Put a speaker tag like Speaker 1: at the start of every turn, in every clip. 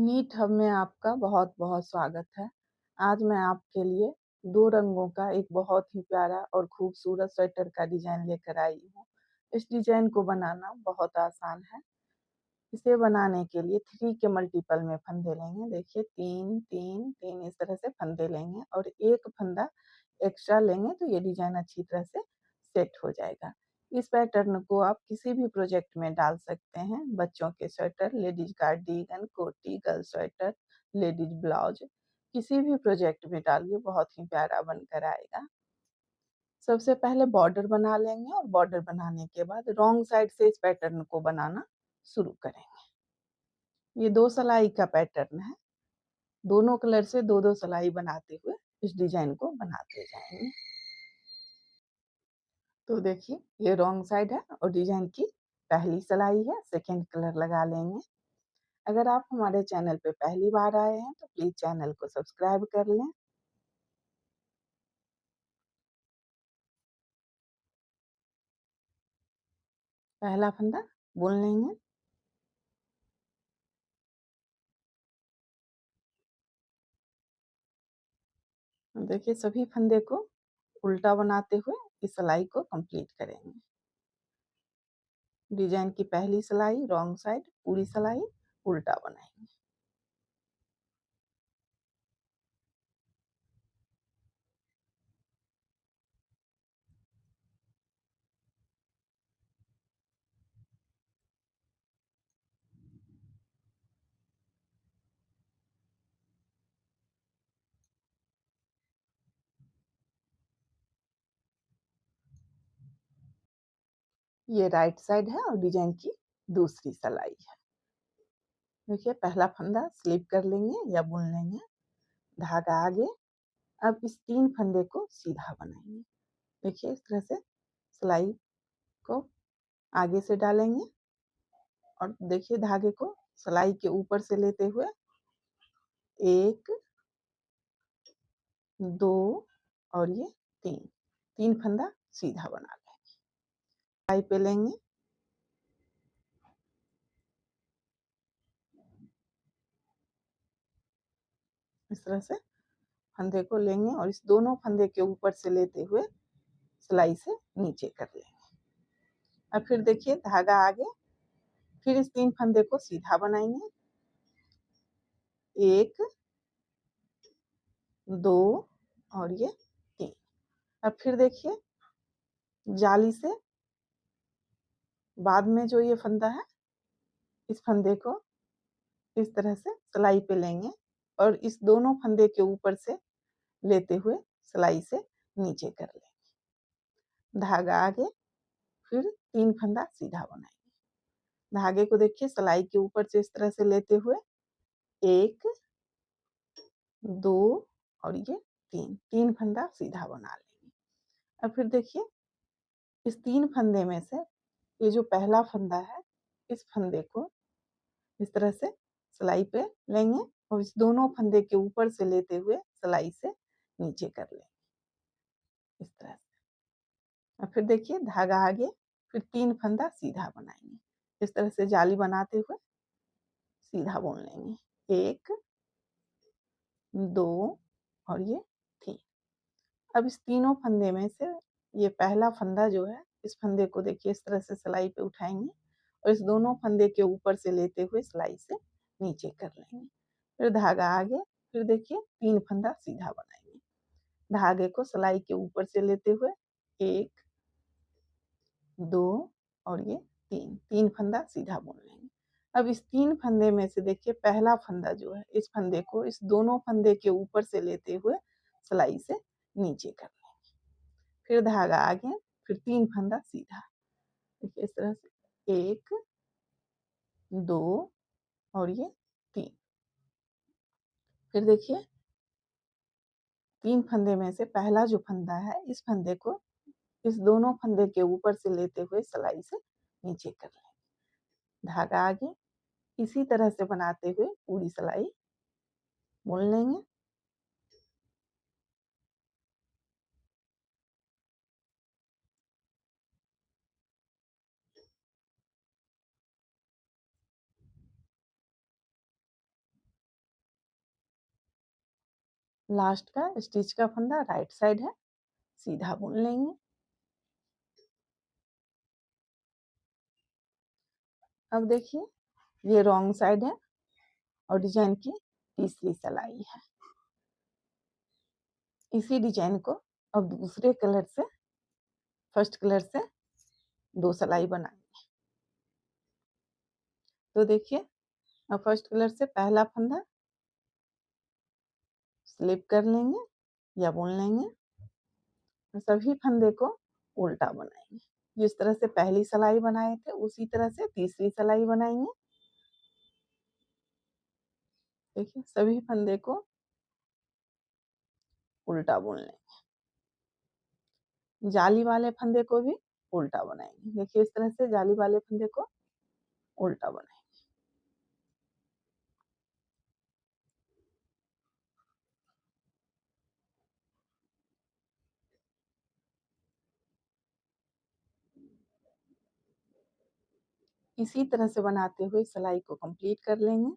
Speaker 1: NEET hub में आपका बहुत-बहुत स्वागत है। आज मैं आपके लिए 2 रंगों का एक बहुत ही प्यारा और खूबसूरत स्वेटर का डिज़ाइन लेकर आई हूँ। इस डिज़ाइन को बनाना बहुत आसान है। इसे बनाने के लिए 3 के मल्टीपल में फंदे लेंगे। देखिए 3, 3, 3 इस तरह से फंदे लेंगे और 1 फंदा एक्स्ट्रा लेंगे तो ये डिज़ाइन अच्छी तरह से सेट हो जाएगा। इस पैटर्न को आप किसी भी प्रोजेक्ट में डाल सकते हैं। बच्चों के स्वेटर, लेडीज़ कार्डिगन, कोटी, गर्ल स्वेटर, लेडीज़ ब्लाउज़ किसी भी प्रोजेक्ट में डालिए बहुत ही प्यारा बनकर आएगा। सबसे पहले बॉर्डर बना लेंगे और बॉर्डर बनाने के बाद रॉन्ग साइड से इस पैटर्न को बनाना शुरू करेंगे। ये 2 सिलाई का पैटर्न है। दोनों कलर से 2-2 सिलाई बनाते हुए इस डिज़ाइन को बनाते जाएँगे। तो देखिए ये रॉन्ग साइड है और डिज़ाइन की पहली सिलाई है, सेकंड कलर लगा लेंगे। अगर आप हमारे चैनल पे पहली बार आए हैं तो प्लीज़ चैनल को सब्सक्राइब कर लें। पहला फंदा बुन लेंगे। देखिए सभी फंदे को उल्टा बनाते हुए इस सिलाई को कंप्लीट करेंगे। डिज़ाइन की पहली सिलाई रॉन्ग साइड, पूरी सिलाई उल्टा बनाएँगे। ये राइट साइड है और डिज़ाइन की दूसरी सिलाई है। देखिए पहला फंदा स्लिप कर लेंगे या बुन लेंगे, धागा आगे। अब इस 3 फंदे को सीधा बनाएँगे। देखिए इस तरह से सिलाई को आगे से डालेंगे और देखिए धागे को सिलाई के ऊपर से लेते हुए 1, 2 और ये 3, 3 फंदा सीधा बना लेंगे। सिलाई पे लेंगे, इस तरह से फंदे को लेंगे और इस दोनों फंदे के ऊपर से लेते हुए सिलाई से नीचे कर लेंगे। अब फिर देखिए धागा आगे, फिर इस 3 फंदे को सीधा बनाएँगे। 1, 2 और ये 3। अब फिर देखिए जाली से बाद में जो ये फंदा है, इस फंदे को इस तरह से सिलाई पे लेंगे और इस दोनों फंदे के ऊपर से लेते हुए सिलाई से नीचे कर लेंगे। धागा आगे, फिर 3 फंदा सीधा बनाएँगे। धागे को देखिए सिलाई के ऊपर से इस तरह से लेते हुए 1, 2 और ये 3, 3 फंदा सीधा बना लेंगे। अब फिर देखिए इस 3 फंदे में से ये जो पहला फंदा है, इस फंदे को इस तरह से सिलाई पे लेंगे और इस दोनों फंदे के ऊपर से लेते हुए सिलाई से नीचे कर लेंगे, इस तरह से। और फिर देखिए धागा आगे, फिर 3 फंदा सीधा बनाएँगे। इस तरह से जाली बनाते हुए सीधा बुन लेंगे। 1, 2 और ये 3। अब इस तीनों फंदे में से ये पहला फंदा जो है, इस फंदे को देखिए इस तरह से सिलाई पे उठाएँगे और इस दोनों फंदे के ऊपर से लेते हुए सिलाई से नीचे कर लेंगे। फिर धागा आगे, फिर देखिए 3 फंदा सीधा बनाएँगे। धागे को सिलाई के ऊपर से लेते हुए 1, 2 और ये 3, 3 फंदा सीधा बुन लेंगे। अब इस 3 फंदे में से देखिए पहला फंदा जो है, इस फंदे को इस दोनों फंदे के ऊपर से लेते हुए सिलाई से नीचे कर लेंगे। फिर धागा आगे, फिर 3 फंदा सीधा। देखिए इस तरह से 1, 2 और ये 3। फिर देखिए 3 फंदे में से पहला जो फंदा है, इस फंदे को इस दोनों फंदे के ऊपर से लेते हुए सिलाई से नीचे कर लेंगे। धागा आगे, इसी तरह से बनाते हुए पूरी सिलाई बुन लेंगे। लास्ट का स्टिच का फंदा राइट साइड है, सीधा बुन लेंगे। अब देखिए ये रॉन्ग साइड है और डिजाइन की तीसरी सिलाई है। इसी डिजाइन को अब दूसरे कलर से, फर्स्ट कलर से 2 सिलाई बनाएंगे। तो देखिए अब फर्स्ट कलर से पहला फंदा स्लिप कर लेंगे या बुन लेंगे और सभी फंदे को उल्टा बनाएंगे। जिस तरह से पहली सिलाई बनाए थे उसी तरह से तीसरी सिलाई बनाएंगे। देखिए सभी फंदे को उल्टा बुन लेंगे। जाली वाले फंदे को भी उल्टा बनाएंगे। देखिए इस तरह से जाली वाले फंदे को उल्टा बनाएंगे। इसी तरह से बनाते हुए सिलाई को कंप्लीट कर लेंगे।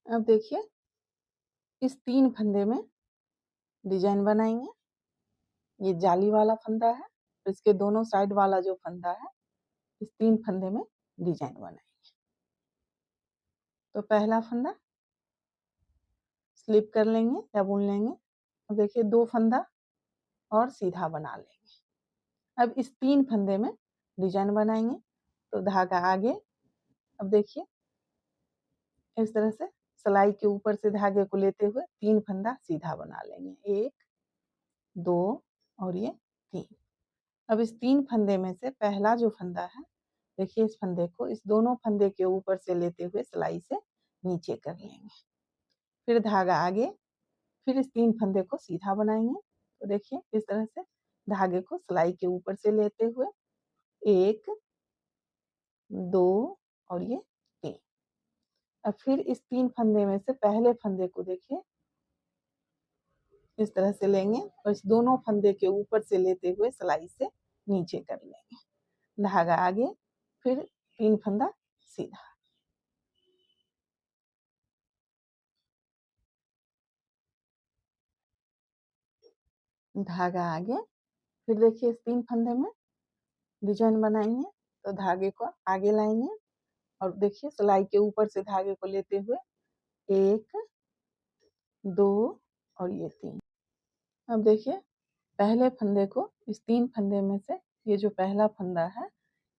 Speaker 1: अब देखिए इस 3 फंदे में डिजाइन बनाएंगे। ये जाली वाला फंदा है, इसके दोनों साइड वाला जो फंदा है, इस 3 फंदे में डिजाइन बनाएंगे। तो पहला फंदा स्लिप कर लेंगे या बुन लेंगे। अब देखिए 2 फंदा और सीधा बना लेंगे। अब इस 3 फंदे में डिजाइन बनाएंगे। तो धागा आगे, अब देखिए इस तरह से सिलाई के ऊपर से धागे को लेते हुए 3 फंदा सीधा बना लेंगे। 1, 2 और ये 3। अब इस 3 फंदे में से पहला जो फंदा है, देखिए इस फंदे को इस दोनों फंदे के ऊपर से लेते हुए सिलाई से नीचे कर लेंगे। फिर धागा आगे, फिर इस 3 फंदे को सीधा बनाएंगे। तो देखिए इस तरह से धागे को सिलाई के ऊपर से लेते हुए 1, 2 और ये 3। अब फिर इस 3 फंदे में से पहले फंदे को देखिए इस तरह से लेंगे और इस दोनों फंदे के ऊपर से लेते हुए सिलाई से नीचे कर लेंगे। धागा आगे, फिर 3 फंदा सीधा। धागा आगे, फिर देखिए इस 3 फंदे में डिजाइन बनाएंगे। तो धागे को आगे लाएंगे और देखिए सिलाई के ऊपर से धागे को लेते हुए 1, 2 और ये 3। अब देखिए पहले फंदे को इस 3 फंदे में से ये जो पहला फंदा है,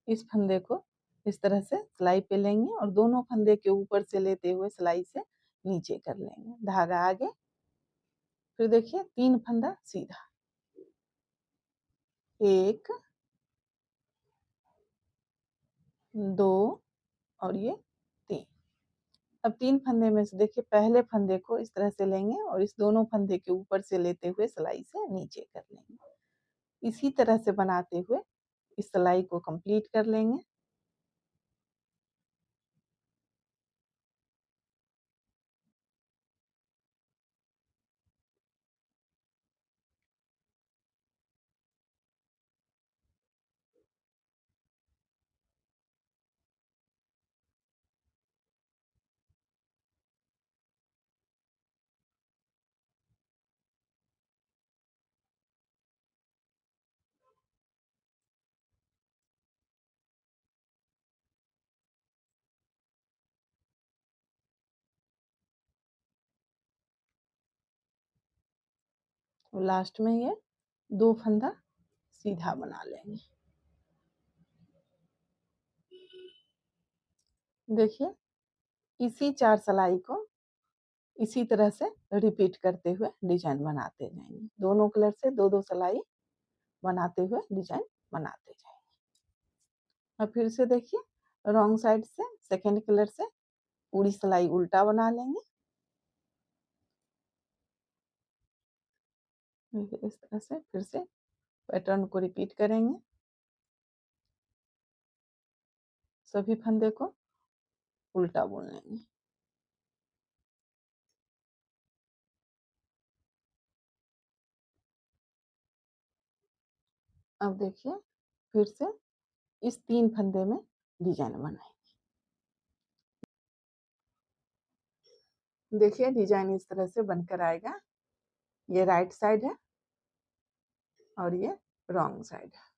Speaker 1: इस फंदे को इस तरह से सिलाई पे लेंगे और दोनों फंदे के ऊपर से लेते हुए सिलाई से नीचे कर लेंगे। धागा आगे, फिर देखिए 3 फंदा सीधा। 1, 2 और ये 3। अब 3 फंदे में से देखिए पहले फंदे को इस तरह से लेंगे और इस दोनों फंदे के ऊपर से लेते हुए सिलाई से नीचे कर लेंगे। इसी तरह से बनाते हुए इस सिलाई को कंप्लीट कर लेंगे। और लास्ट में ये 2 फंदा सीधा बना लेंगे। देखिए इसी 4 सिलाई को इसी तरह से रिपीट करते हुए डिजाइन बनाते जाएंगे। दोनों कलर से 2-2 सिलाई बनाते हुए डिजाइन बनाते जाएंगे। और फिर से देखिए रॉन्ग साइड से सेकेंड कलर से पूरी सिलाई उल्टा बना लेंगे। इस तरह से फिर से पैटर्न को रिपीट करेंगे। सभी फंदे को उल्टा बुन लेंगे। अब देखिए फिर से इस 3 फंदे में डिजाइन बनाएंगे। देखिए डिजाइन इस तरह से बनकर आएगा। ये राइट साइड है और ये रॉन्ग साइड है।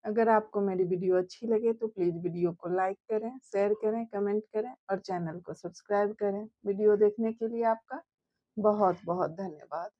Speaker 1: अगर आपको मेरी वीडियो अच्छी लगे तो प्लीज़ वीडियो को लाइक करें, शेयर करें, कमेंट करें और चैनल को सब्सक्राइब करें। वीडियो देखने के लिए आपका बहुत बहुत धन्यवाद।